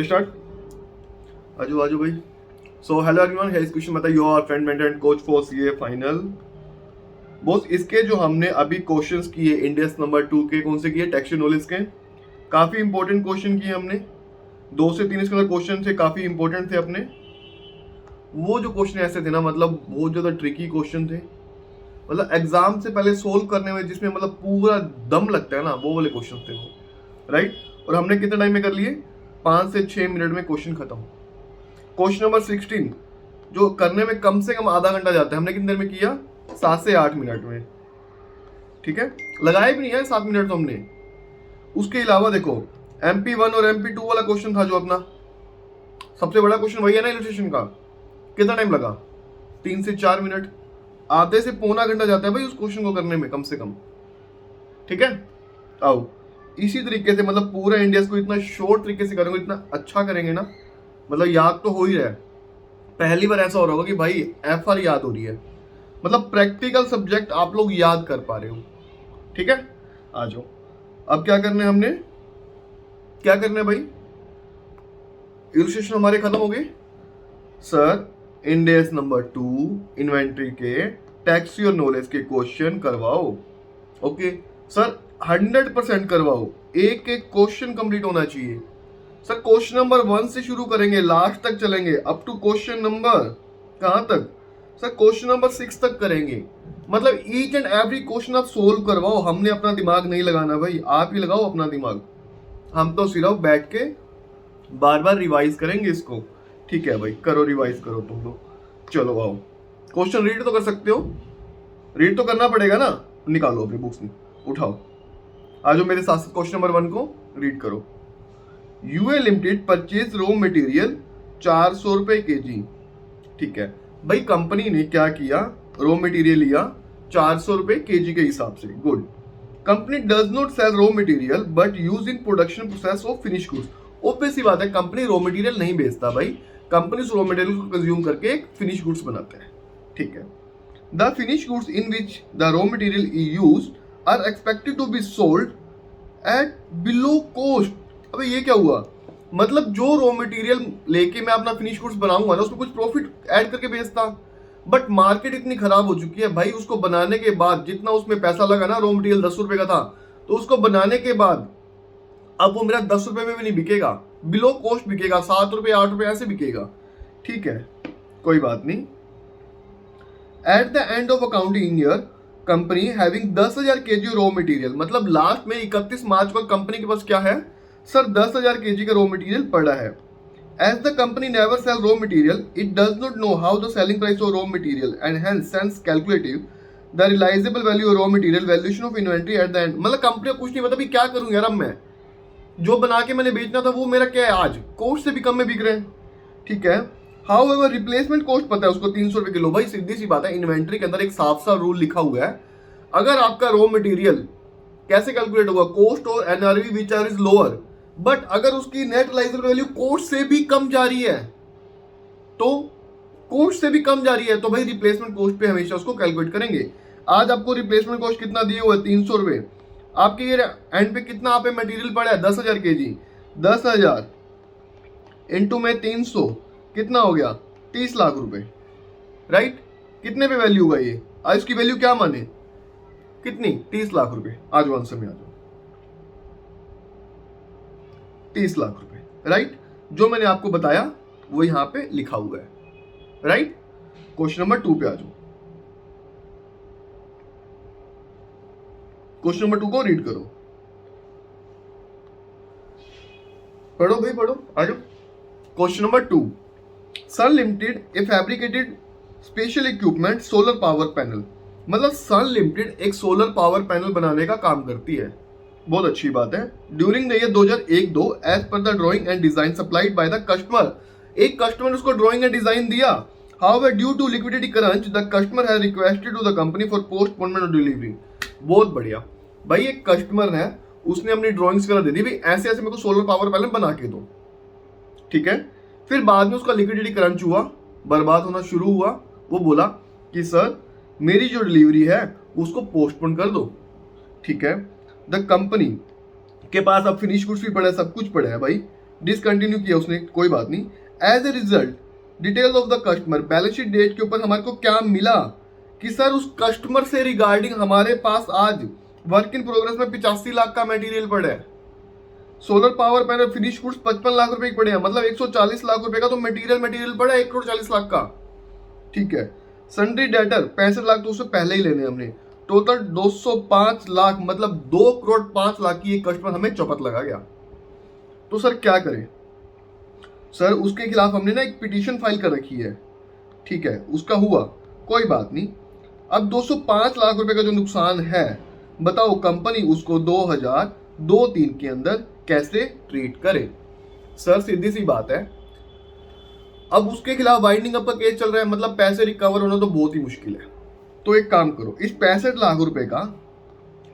Start. आजू आजू भाई। सो हेलो एवरीवन, है इस क्वेश्चन बता your friend mentor and coach for CA final. Boss इसके जो हमने अभी क्वेश्चंस किए इंडेक्स नंबर 2 के, कौन से किए? टेक्सचर नॉलेज के। काफी इंपॉर्टेंट क्वेश्चन किए हमने, 2 से 3 इसके अंदर क्वेश्चन थे, काफी इंपॉर्टेंट थे अपने। वो जो क्वेश्चन ऐसे थे ना, मतलब बहुत ज्यादा ट्रिकी क्वेश्चन थे, मतलब एग्जाम से पहले सोल्व करने में जिसमें मतलब पूरा दम लगता है ना, वो वाले क्वेश्चन थे वो, राइट। और हमने कितने टाइम में कर लिए? 5 से 6 मिनट में क्वेश्चन खत्म। क्वेश्चन नंबर 16 जो करने में कम से कम आधा घंटा जाता है, हमने कितनी देर में किया? 7 से 8 मिनट में। ठीक है, लगाए भी नहीं है 7 मिनट तो हमने। उसके अलावा देखो MP1 और MP2 वाला क्वेश्चन था जो अपना सबसे बड़ा क्वेश्चन वही है ना इलस्ट्रेशन का, कितना टाइम लगा? 3 से 4 मिनट। आधे से पौना घंटा जाता है भाई उस क्वेश्चन को करने में कम से कम। ठीक है, आओ इसी तरीके से मतलब पूरा इंडिया को इतना शॉर्ट तरीके से करेंगे, इतना अच्छा करेंगे ना, मतलब याद तो हो ही रहा है। पहली बार ऐसा हो रहा होगा कि भाई FR याद हो रही है, मतलब प्रैक्टिकल सब्जेक्ट आप लोग याद कर पा रहे हो। ठीक है, आ जाओ। अब क्या करना है हमने, क्या करना है भाई? इलस्ट्रेशन हमारे खत्म हो गए सर। इंडेक्स नंबर 2 इन्वेंट्री के टैक्स योर नॉलेज के क्वेश्चन करवाओ। ओके सर, 100% करवाओ, एक एक क्वेश्चन कंप्लीट होना चाहिए सर। क्वेश्चन नंबर 1 से शुरू करेंगे, लास्ट तक चलेंगे, अप टू क्वेश्चन नंबर कहां तक सर? क्वेश्चन नंबर 6 तक करेंगे। मतलब ईच एंड एवरी क्वेश्चन आप सोल्व करवाओ। हमने अपना दिमाग नहीं लगाना भाई, आप ही लगाओ अपना दिमाग। हम तो सिर्फ बैठ के बार बार रिवाइज करेंगे इसको। ठीक है भाई, करो रिवाइज करो तुम लोग। चलो आओ, क्वेश्चन रीड तो कर सकते हो, रीड तो करना पड़ेगा ना। निकालो अपनी बुक्स में, उठाओ, आ जाओ मेरे साथ। क्वेश्चन नंबर 1 को रीड करो। UA limited purchase raw material 400 रुपए केजी। ठीक है भाई, कंपनी ने क्या किया? रॉ मटेरियल लिया 400 रुपए केजी के हिसाब से। Good. Company does not sell raw material but use in production process of finish goods. Obvious सी बात है, कंपनी रॉ मटेरियल नहीं बेचता भाई, कंपनी उस रॉ मटेरियल को कंज्यूम करके एक फिनिश गुड्स बनाते हैं। ठीक है, the finish goods in which the raw material is used are expected to be sold at below cost. अबे ये क्या हुआ? मतलब जो रॉ मटेरियल लेके मैं अपना फिनिश गुड्स बनाऊंगा ना, उसमें कुछ प्रॉफिट ऐड करके बेचता, बट मार्केट इतनी खराब हो चुकी है भाई, उसको बनाने के बाद जितना उसमें पैसा लगा ना, रॉ मटेरियल 10 रुपए का था, तो उसको बनाने के बाद अब वो मेरा 10 रुपए में भी नहीं बिकेगा, बिलो कॉस्ट बिकेगा, 7 रुपए 8 रुपए ऐसे बिकेगा। ठीक है, कोई बात नहीं। At the end of accounting year company having 10,000 KG raw material, मतलब लास्ट में 31 मार्च को कंपनी के पास क्या है सर? 10,000 केजी का रॉ मटेरियल पड़ा है। As the company never sell raw material, it does not know how the selling price of raw material and hence sense calculative the realisable value of raw material, valuation of inventory at the end. मतलब company को कुछ नहीं पता भी क्या करूं यार, अब मैं जो बना के मैंने बेचना था वो मेरा क्या है, आज कॉस्ट से भी कम में बिक रहे हैं। ठीक है, हाउ एवर रिप्लेसमेंट कॉस्ट पता है उसको 300 रुपए किलो। भाई सीधी सी बात है, इन्वेंट्री के अंदर एक साफ साफ रूल लिखा हुआ है, अगर आपका रॉ मटेरियल कैसे कैलकुलेट होगा, कॉस्ट और NRV which are is lower, but अगर उसकी नेट रियलाइजेबल वैल्यू कॉस्ट से भी कम जा रही है, तो कॉस्ट से भी कम जा रही है तो भाई रिप्लेसमेंट कॉस्ट पे हमेशा उसको कैलकुलेट करेंगे। आज आपको रिप्लेसमेंट कॉस्ट कितना दिए हुए? 300 रुपए। आपके ये एंड पे कितना आप मटेरियल पड़ा है? 10,000 केजी। 10,000 इंटू में 300 कितना हो गया? 30 लाख रुपए, राइट। कितने पे वैल्यू होगा ये? आज इसकी वैल्यू क्या माने, कितनी? 30 लाख रुपए। आज आंसर में आ जाओ, 30 लाख रुपए, राइट। जो मैंने आपको बताया वो यहां पे लिखा हुआ है, राइट। क्वेश्चन नंबर 2 पे आ जाओ। क्वेश्चन नंबर 2 को रीड करो, पढ़ो भाई पढ़ो, आ जाओ। Question number 2, Sun Limited a fabricated special equipment solar power panel. मतलब सन लिमिटेड एक सोलर पावर पैनल बनाने का काम करती है, बहुत अच्छी बात है। During the year 2001-2 as per the drawing and design supplied by the customer, एक कस्टमर ने उसको ड्राइंग एंड डिजाइन दिया। However due to liquidity crunch the customer has requested to the company for postponement of delivery. बहुत बढ़िया भाई, एक customer है, उसने अपनी ड्राइंग्स करा दे दी भाई, ऐसे ऐसे मेरे को सोलर पावर पैनल बना के दो। ठीक है, फिर बाद में उसका लिक्विडिटी क्रंच हुआ, बर्बाद होना शुरू हुआ। वो बोला कि सर मेरी जो डिलीवरी है उसको पोस्टपोन कर दो। ठीक है, द कंपनी के पास अब फिनिश गुड्स भी पड़े, सब कुछ पड़े है भाई, डिसकंटिन्यू किया उसने, कोई बात नहीं। As a result detail of the customer, balance sheet date के ऊपर हमारे को क्या मिला कि सर उस कस्टमर से रिगार्डिंग हमारे पास आज वर्क इन प्रोग्रेस में 85 लाख का मटेरियल पड़ा है। Solar power panel finish goods 55 lakh रुपए के पड़े हैं, मतलब 140 लाख रुपए का तो मटेरियल पड़ा है 1 करोड़ 40 लाख का। ठीक है। सन्ड्री डेटर 65 लाख तो उससे पहले ही लेने हमने। टोटल 205 लाख, मतलब 2 करोड़ 5 लाख की एक कस्टमर हमें चौपट लगा गया। तो सर क्या करें? सर उसके खिलाफ हमने ना एक पिटीशन फाइल कर रखी है। ठीक है, उसका हुआ, कोई बात नहीं। अब 205 लाख रुपए का जो नुकसान है, बताओ कंपनी उसको 2023 के अंदर कैसे ट्रीट करे? सर सीधी सी बात है, अब उसके खिलाफ वाइंडिंग अप का केस चल रहा है, मतलब पैसे रिकवर होना तो बहुत ही मुश्किल है। तो एक काम करो, इस 65 लाख रुपए का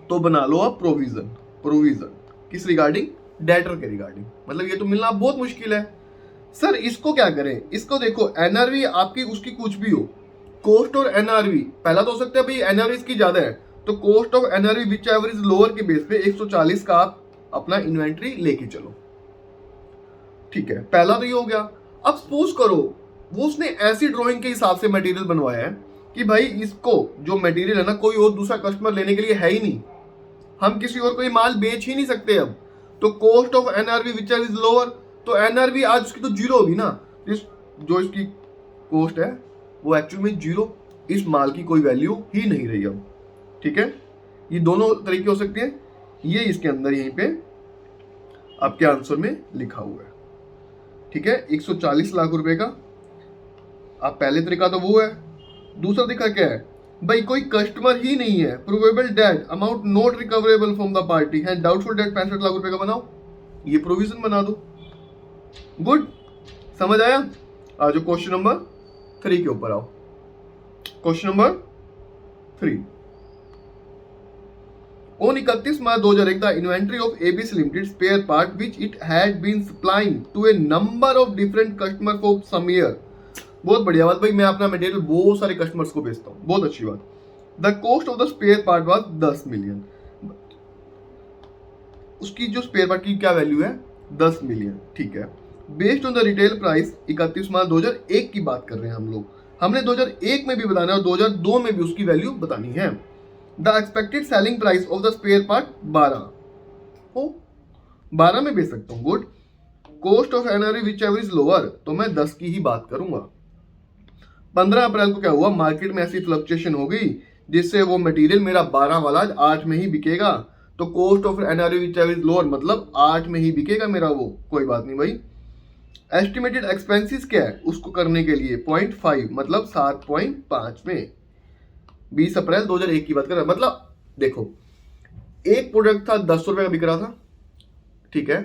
तो बना लो आप प्रोविजन किस रिगार्डिंग? डेटर के रिगार्डिंग, मतलब ये तो मिलना बहुत मुश्किल है। सर इसको क्या करें? इसको देखो, एनआरवी आपकी उसकी कुछ भी हो, कॉस्ट और एनआरवी पहला तो हो सकता है भाई एनआरवी इसकी ज्यादा है, तो cost of NRV which average lower के बेस पे 140 का आप अपना इन्वेंट्री लेके चलो। ठीक है, पहला तो ये हो गया। अब सपोज करो वो उसने ऐसी ड्राइंग के हिसाब से मटेरियल बनवाया है कि भाई इसको जो मटेरियल है ना, कोई और दूसरा कस्टमर लेने के लिए है ही नहीं, हम किसी और को ये माल बेच ही नहीं सकते। अब तो cost of NRV which is lower, तो एनआरवी आज उसकी तो जीरो होगी ना। जो इसकी कॉस्ट है वो एक्चुअल में जीरो, इस माल की कोई वैल्यू ही नहीं रही अब। ठीक है, ये दोनों तरीके हो सकते हैं, ये इसके अंदर यहीं पे आपके आंसर में लिखा हुआ है। ठीक है, 140 लाख रुपए का आप पहले तरीका तो वो है। दूसरा तरीका क्या है? भाई कोई कस्टमर ही नहीं है, probable debt amount not recoverable from the party है, डाउटफुल डेट 65 लाख रुपए का बनाओ, ये प्रोविजन बना दो। गुड, समझ आया? आज क्वेश्चन नंबर 3 के ऊपर आओ। Question number 3, On 31 March 2001, the inventory of ABC Limited spare part which it had been supplying to a number of different customers for some year। बहुत बढ़िया बात भाई, मैं अपना मटेरियल बहुत सारे कस्टमर्स को बेचता हूँ, बहुत अच्छी बात। The cost of the spare part was 10 million. उसकी जो स्पेयर पार्ट की क्या वैल्यू है? 10 मिलियन। ठीक है, based on the retail price 31 मार्च 2001 की बात कर रहे हैं हम लोग, हमने 2001 में भी बताना है और 2002 में भी उसकी वैल्यू बतानी है। The expected selling price of the spare part 12 हो, 12 में बेच सकता हूँ। Good, cost of NRV whichever is lower, तो मैं 10 की ही बात करूंगा। 15 अप्रैल को क्या हुआ? मार्केट में ऐसी फ्लक्चुएशन हो गई जिससे वो मटेरियल मेरा 12 वाला 8 में ही बिकेगा, तो cost of NRV whichever is lower, मतलब 8 में ही बिकेगा मेरा वो, कोई बात नहीं भाई। एस्टिमेटेड एक्सपेंसेस क्या है उसको करने के लिए? 0.5, मतलब 7.5 में। 20 अप्रैल 2001 की बात कर रहा है, मतलब देखो एक प्रोडक्ट था 10 रुपए का बिक रहा था। ठीक है,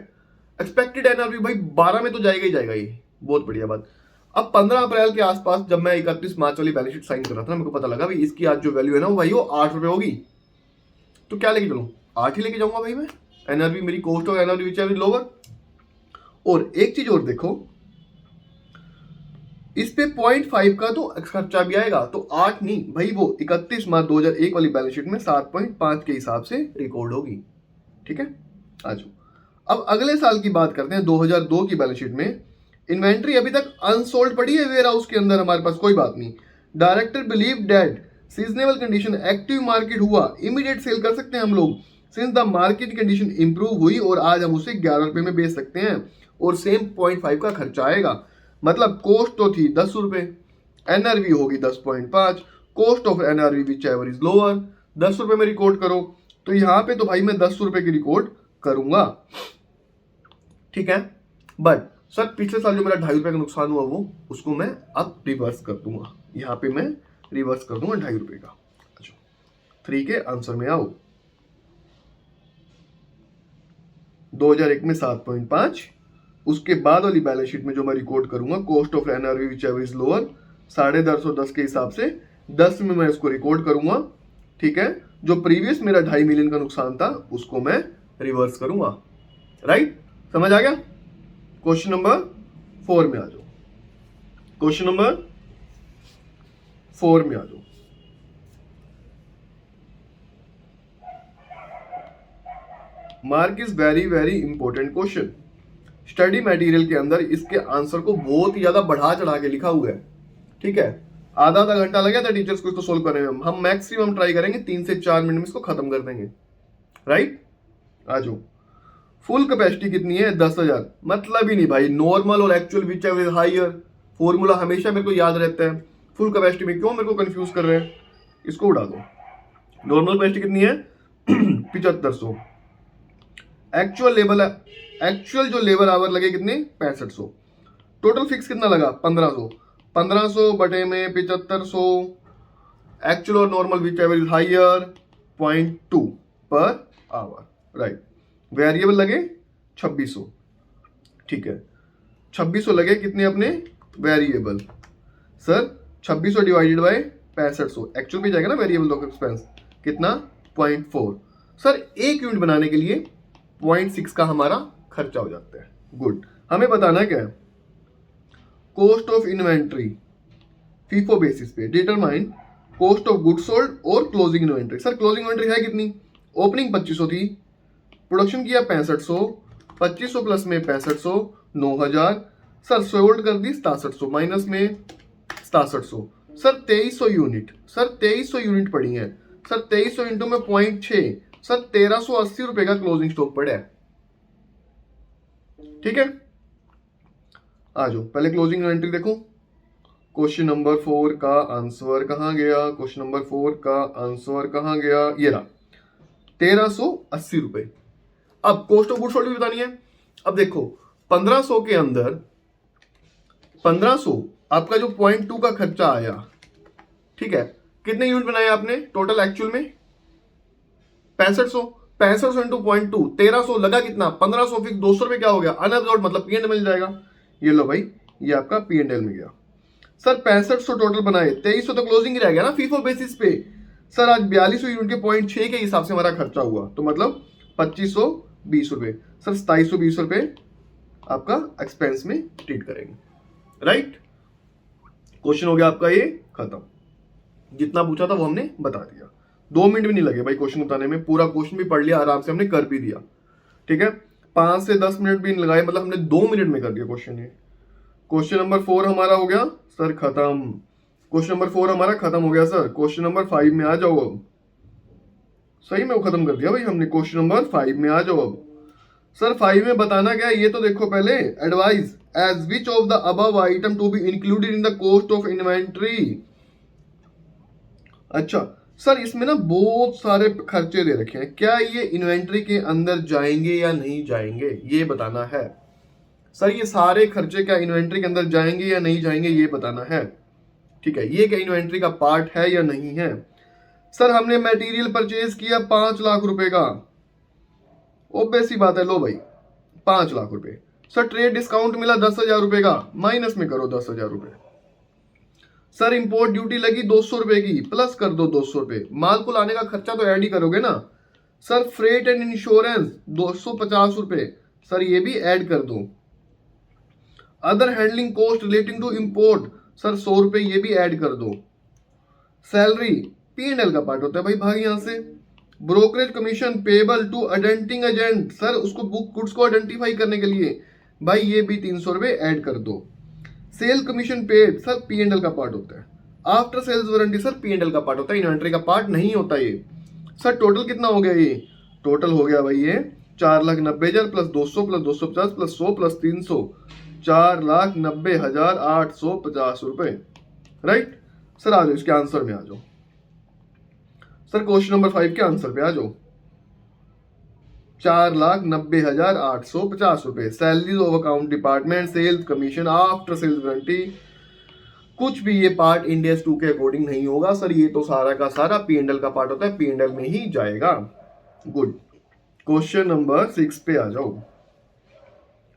एक्सपेक्टेड एनआरवी भाई 12 में तो जाएगा ही जाएगा, ये बहुत बढ़िया बात। अब 15 अप्रैल के आसपास जब मैं 31 मार्च वाली बैलेंस शीट साइन कर रहा था ना, मेरे को पता लगा भाई इसकी आज जो वैल्यू है ना वो भाई वो 8 रुपए होगी, तो क्या लेके चलूं? 8 ही लेके जाऊंगा भाई मैं। एनआरवी मेरी cost of NRV which is lower. और एक चीज और देखो, इस पे 0.5 का तो खर्चा भी आएगा, तो 8 नहीं भाई, वो 31 मार्च 2001 वाली बैलेंस शीट में 7.5 के हिसाब से रिकॉर्ड होगी। ठीक है, आज अब अगले साल की बात करते हैं, 2002 की बैलेंस शीट में इन्वेंट्री अभी तक अनसोल्ड पड़ी है वेयर हाउस के अंदर हमारे पास, कोई बात नहीं। Director believe date seasonable condition active market हुआ, इमीडिएट सेल कर सकते हैं हम लोग, since the market condition improve हुई और आज हम उसे 11 रुपए में बेच सकते हैं और सेम 0.5 का खर्चा आएगा। मतलब कॉस्ट तो थी 10 रुपए, एनआरवी होगी 10.5, cost of NRV whichever is lower, 10 रुपए में रिकॉर्ड करो, तो यहां पे तो भाई मैं 10 रुपए की रिकॉर्ड करूंगा। ठीक है, बट सर पिछले साल जो मेरा 2.5 रुपए का नुकसान हुआ वो उसको मैं अब रिवर्स कर दूंगा, यहां पे मैं रिवर्स कर दूंगा 2.5 रुपए का। अच्छा, 3 के आंसर में आओ। 2001 में 7.5, उसके बाद वाली बैलेंस शीट में जो मैं रिकॉर्ड करूंगा cost of NRV whichever is lower 150 के हिसाब से 10 में मैं इसको रिकॉर्ड करूंगा। ठीक है, जो प्रीवियस मेरा 2.5 मिलियन का नुकसान था उसको मैं रिवर्स करूंगा। राइट, समझ आ गया? क्वेश्चन नंबर 4 में आ जाओ। क्वेश्चन नंबर 4 में आ जाओ। Mark is very very important question. Study material के अंदर इसके आंसर को बहुत ही ज्यादा बढ़ा चढ़ा के लिखा हुआ है, ठीक है। आधा आधा घंटा लगा था टीचर्स को इसको सोल्व करने में, हम मैक्सिमम ट्राई करेंगे 3 से 4 मिनट में इसको खत्म कर देंगे, राइट। आजो, फुल कैपेसिटी कितनी है? 10,000। मतलब ही नहीं भाई, नॉर्मल और actual whichever is higher, formula हमेशा मेरे को याद रहता है। फुल कैपेसिटी में क्यों मेरे को कंफ्यूज कर रहे हैं? इसको उड़ा दो। नॉर्मल कैपेसिटी कितनी है? 7500। एक्चुअल लेवल, एक्चुअल जो लेबर आवर लगे कितने? 6500। टोटल फिक्स कितना लगा? 1500। 1500 बटे में 7500, एक्चुअल और normal whichever is higher 0.2 per our, right. Variable लगे 2600, ठीक है। 2600 लगे कितने अपने variable? Sir 2600 divided by 6500, actual में जाएगा ना वेरिएबल ऑफ एक्सपेंस, कितना? 0.4। सर एक यूनिट बनाने के लिए 0.6 का हमारा खर्चा हो जाता है। गुड। हमें बताना क्या है? Cost of inventory FIFO basis पे determine cost of goods sold और closing inventory. Sir closing inventory है कितनी? ओपनिंग 2500 थी, प्रोडक्शन किया 6500, 2500 प्लस में 6500, 9000। सर सोल्ड कर दी 6700, माइनस में 6700। सर 2300 यूनिट, सर 2300 यूनिट पड़ी है। सर 2300 इंटू में 0.6, सर 1380 रुपए का क्लोजिंग स्टॉक पड़ा है, ठीक है। आ जाओ, पहले क्लोजिंग इन्वेंट्री देखो। क्वेश्चन नंबर 4 का आंसर कहां गया? क्वेश्चन नंबर 4 का आंसर कहां गया? ये रहा, 1380 रुपए। अब कॉस्ट ऑफ गुड्स सोल्ड भी बतानी है। अब देखो 1500 के अंदर 1500 आपका जो 0.2 का खर्चा आया, ठीक है। कितने यूनिट बनाए आपने टोटल एक्चुअल में? 6500। 6500 इंटू 0.2, 1300 लगा कितना? 1500 फिक्स 200 रुपए क्या हो गया? अनअब्सॉर्ब्ड, मतलब पी एंड मिल जाएगा। ये लो भाई, ये आपका पी एंड एल में गया। सर 6500 टोटल बनाए, 2300 तो क्लोजिंग ही रह गया ना फीफो बेसिस पे। सर आज 4200 यूनिट के 0.6 के हिसाब से हमारा खर्चा हुआ, तो मतलब 2520 रुपए। सर 2720 रुपए आपका एक्सपेंस में ट्रीट करेंगे, राइट। क्वेश्चन हो गया आपका ये खत्म। जितना पूछा था वो हमने बता दिया, 2 मिनट भी नहीं लगे भाई क्वेश्चन बताने में। पूरा क्वेश्चन भी पढ़ लिया आराम से, हमने कर भी दिया, ठीक है। 5 से 10 मिनट भी नहीं लगाए, मतलब हमने 2 मिनट में कर दिया क्वेश्चन। ये क्वेश्चन नंबर 4 हमारा हो गया सर खत्म। क्वेश्चन नंबर 4 हमारा खत्म हो गया सर। क्वेश्चन नंबर 5 में आ जाओ अब। सही में वो खत्म कर दिया भाई हमने। क्वेश्चन नंबर 5 में आ जाओ अब। सर 5 में बताना क्या है ये तो देखो पहले। Advise as which of the above item to be included in the cost of inventory. अच्छा सर इसमें ना बहुत सारे खर्चे दे रखे हैं, क्या ये इन्वेंट्री के अंदर जाएंगे या नहीं जाएंगे ये बताना है। सर ये सारे खर्चे क्या इन्वेंट्री के अंदर जाएंगे या नहीं जाएंगे ये बताना है, ठीक है। ये क्या इन्वेंट्री का पार्ट है या नहीं है। सर हमने मटेरियल परचेज किया 5 लाख रुपए का, ओबवियस सी बात है, लो भाई 5 लाख रुपए। सर ट्रेड डिस्काउंट मिला 10,000 रुपए का, माइनस में करो 10,000 रुपए। सर इंपोर्ट ड्यूटी लगी 200 रुपए की, प्लस कर दो 200 रुपए। माल को लाने का खर्चा तो ऐड ही करोगे ना। सर फ्रेट एंड इंश्योरेंस 250 रुपए, सर ये भी ऐड कर दो। Other handling cost relating to import, sir 100 रुपए ये भी ऐड कर दो। सैलरी P&L का पार्ट होता है भाई, भाग यहां से। Brokerage commission payable to indenting agent, sir उसको बुक गुड्स को आइडेंटिफाई करने के लिए, भाई ये भी 300 रुपए ऐड कर दो। Cell commission paid, sir P&L का पार्ट होता है। After sales warranty, sir P&L का पार्ट होता है, इन्वेंट्री का पार्ट नहीं होता ये। सर टोटल कितना हो गया ये? टोटल हो गया भाई ये 4,90,000 प्लस 200 प्लस 250 प्लस 100 प्लस 300, 4,90,850 रुपए, राइट। सर आ जाओ इसके आंसर में आ जाओ। सर क्वेश्चन नंबर 5 के आंसर पे आ जाओ। 4,90,850 रुपए। Salaries of account department, sales commission, after sales warranty, कुछ भी ये पार्ट इंडिया 2 के अकॉर्डिंग नहीं होगा सर। ये तो सारा का सारा P&L का पार्ट होता है, P&L में ही जाएगा। गुड। क्वेश्चन नंबर 6 पे आ जाओ।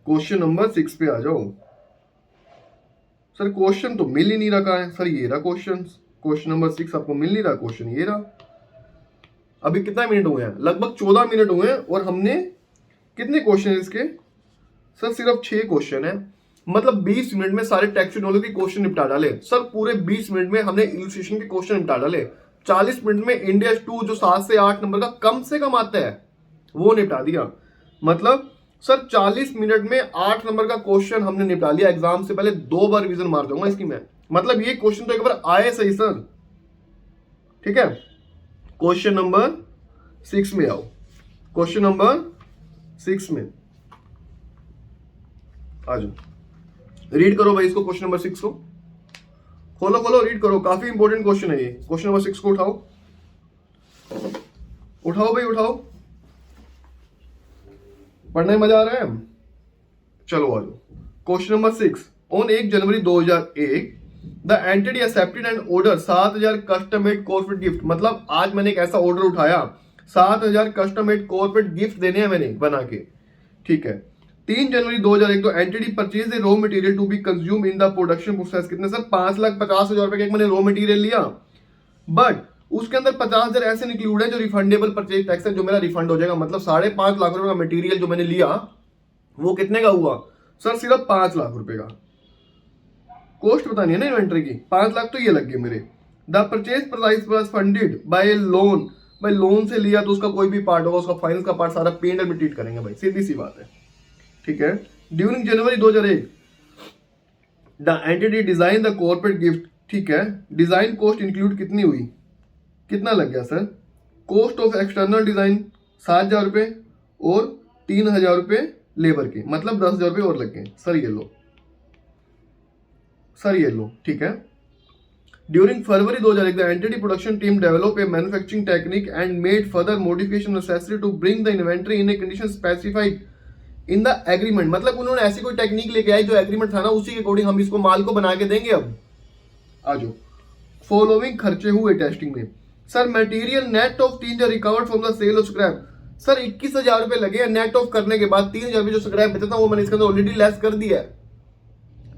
क्वेश्चन नंबर 6 पे आ जाओ। सर क्वेश्चन तो मिल ही नहीं रखा है सर, ये रहा क्वेश्चन। क्वेश्चन नंबर 6 आपको मिल नहीं रहा, क्वेश्चन ये रहा। अभी कितना मिनट हुए हैं? लगभग 14 मिनट हुए हैं और हमने कितने क्वेश्चन है इसके? सर सिर्फ 6 क्वेश्चन है, मतलब 20 मिनट में सारे टेक्सोनोलॉजी के क्वेश्चन निपटा डाले। सर पूरे 20 मिनट में हमने इलस्ट्रेशन के क्वेश्चन निपटा डाले। 40 मिनट में इंडिया 2 जो 7 से 8 नंबर का कम से कम आता है वो निपटा दिया। मतलब सर 40 मिनट में 8 नंबर का क्वेश्चन हमने निपटा लिया। एग्जाम से पहले 2 बार रिवीजन मार दूंगा इसकी मैं, मतलब ये क्वेश्चन तो एक बार आए सही सर। ठीक है, क्वेश्चन नंबर 6 में आओ। क्वेश्चन नंबर 6 में आ जाओ, रीड करो भाई इसको। क्वेश्चन नंबर 6 को खोलो खोलो, रीड करो, काफी इंपॉर्टेंट क्वेश्चन है ये। क्वेश्चन नंबर 6 को उठाओ, उठाओ भाई उठाओ, पढ़ने में मजा आ रहा है। चलो आ जाओ। Question number 6, on 1 January 2001 the entity accepted and order 7000 custom made corporate gift. मतलब आज मैंने एक ऐसा ऑर्डर उठाया, 7000 कस्टम मेड कॉर्पोरेट गिफ्ट देने हैं मैंने बना के। ठीक है, 3 जनवरी 2001 तो entity purchase a raw material to be consume in the production process. कितने सर? 5,50,000 रुपए का एक मैंने रॉ मटेरियल लिया, बट उसके अंदर 50,000 ऐसे इंक्लूड है जो रिफंडेबल परचेज टैक्स है, जो मेरा रिफंड हो जाएगा। मतलब 5.5 लाख रुपए का मटेरियल जो मैंने लिया वो कितने का हुआ सर? सिर्फ 5 लाख रुपए का। कॉस्ट बतानी है ना इन्वेंट्री की, 5 लाख तो ये लग गए मेरे। The purchase price was funded by loan. भाई लोन से लिया तो उसका कोई भी पार्ट होगा, उसका फाइनेंस का पार्ट सारा P&L में ट्रीट करेंगे भाई, सीधी सी बात है। ठीक है, during January 2001 the entity design the corporate gift. ठीक है, डिजाइन कॉस्ट इंक्लूड कितनी हुई, कितना लग गया sir? Cost of external design 7,000 रुपए और 3,000 रुपए लेबर के, मतलब 10,000 रुपए और लग गए सर। ये लो सर, ये लो। ठीक है, during February 2001 the entity production team develop a manufacturing technique and made further modification necessary to bring the inventory in a condition specified in the agreement. मतलब उन्होंने ऐसी कोई टेक्निक लेके आई जो एग्रीमेंट था ना, उसी के अकॉर्डिंग हम इसको माल को बना के देंगे। अब आ जाओ, फॉलोइंग खर्चे हुए टेस्टिंग में sir. Material net of 3,000 recovered from the sale of scrap. Sir 21,000 रुपए लगे नेट ऑफ करने के बाद। 3,000 रुपए जो स्क्रैप बचा था वो मैंने इसके अंदर ऑलरेडी लेस कर दिया है।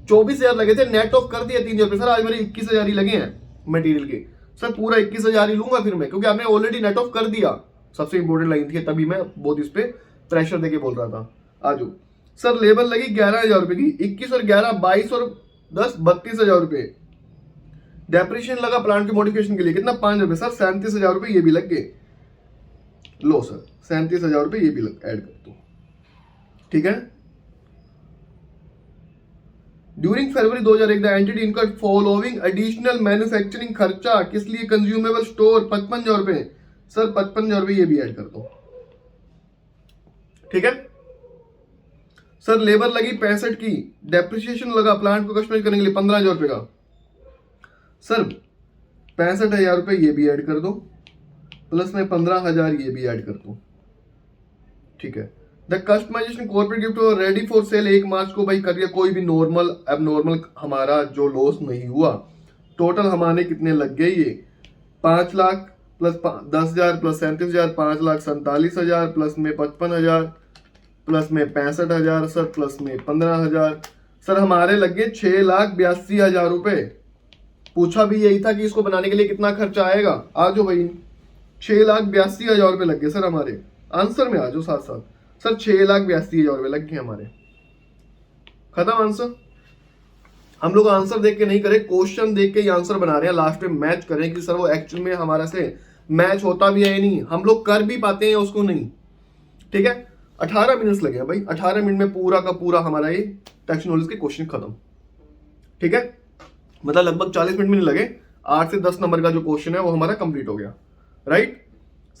24,000 लगे थे, नेट ऑफ कर दिया 3,000 रुपए। सर आज मेरे 21,000 ही लगे हैं मटेरियल के। सर पूरा 21,000 ही लूंगा फिर मैं, क्योंकि आपने ऑलरेडी नेट ऑफ कर दिया। सबसे इंपॉर्टेंट लाइन थी, तभी मैं बहुत इस पे प्रेशर देके बोल रहा था। आजो सर, लेबर लगी 11,000 रुपए की, 21 और 11 22 और 10 32,000 रुपए। डेप्रिसिएशन लगा प्लांट के मॉडिफिकेशन के लिए, कितना? 5 रुपए सर। 37,000 रुपए ये भी लग गए। लो सर 37,000 रुपए ये भी ऐड कर दो। ठीक है, during February 2001 the entity incurred following additional manufacturing खर्चा। किस लिए? कंज्यूमेबल स्टोर 55,000 रुपए सर। 55,000 रुपए ये भी ऐड कर दो। ठीक है सर, लेबर लगी 65 की, डेप्रिसिएशन लगा प्लांट को कस्टमाइज करने के लिए 15,000 रुपए का सर। 65,000 रुपए ये भी ऐड कर दो, प्लस में 15,000 ये भी ऐड कर दो। ठीक है, the customization corporate gift ready for sale 1 March को भाई कर दिया। कोई भी नॉर्मल एबनॉर्मल हमारा जो लॉस नहीं हुआ। टोटल हमारे कितने लग गए? ये 5 लाख प्लस 10,000 प्लस 37,000, 5,47,000 प्लस में 55,000 प्लस में 65,000 सर, प्लस में 15,000 सर। हमारे लग गए 6,82,000 रुपए। पूछा भी यही था कि इसको बनाने के लिए कितना खर्चा आएगा। आ जाओ भाई, 6,82,000 रुपए लग गए सर हमारे। आंसर में आ जाओ साथ साथ सर, 6,82,000 रुपए लग गए हमारे। खत्म आंसर। हम लोग आंसर देख के नहीं करे, क्वेश्चन देख के ही आंसर बना रहे हैं। लास्ट में मैच करें कि सर वो एक्चुअल में हमारा से मैच होता भी है या नहीं, हम लोग कर भी पाते हैं उसको नहीं। ठीक है, 18 मिनट्स लगे हैं भाई। 18 मिनट में पूरा का पूरा हमारा ये टेक्स्ट नॉलेज के क्वेश्चन खत्म। ठीक है, मतलब लगभग 40 मिनट में नहीं लगे। 8 से 10 नंबर का जो क्वेश्चन है वो हमारा कंप्लीट हो गया। राइट,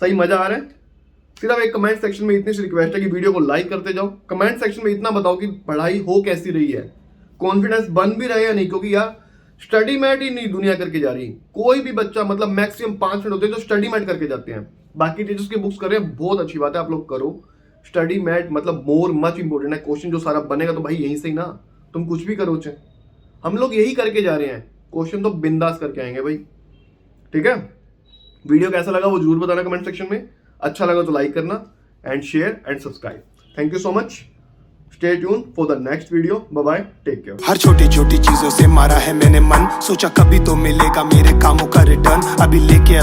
सही मजा आ रहा है। सिर्फ एक कमेंट सेक्शन में इतनी सी रिक्वेस्ट है कि वीडियो को लाइक करते जाओ। कमेंट सेक्शन में इतना बताओ कि पढ़ाई हो कैसी रही है, कॉन्फिडेंस बन भी रहे या नहीं। क्योंकि यार स्टडी मैट ही नहीं दुनिया करके जा रही। कोई भी बच्चा मतलब मैक्सिमम 5 मिनट होते हैं जो स्टडी मैट करके जाते हैं। बाकी टीचर्स की बुक्स कर रहे हैं, बहुत अच्छी बात है, आप लोग करो। स्टडी मैट मतलब मोर मच इंपॉर्टेंट है। क्वेश्चन जो सारा बनेगा तो भाई यहीं से ही ना, तुम कुछ भी करो चाहे। हम लोग यही करके जा रहे हैं, क्वेश्चन तो बिंदास करके आएंगे भाई। ठीक है, वीडियो कैसा लगा वो जरूर बताना कमेंट सेक्शन में। अच्छा लगा तो लाइक करना and share and subscribe. Thank you so much. Stay tune for the next video. Bye bye, take care. हर छोटी छोटी चीजों से मारा है मैंने मन, सोचा कभी तो मिलेगा मेरे कामों का रिटर्न। अभी लेके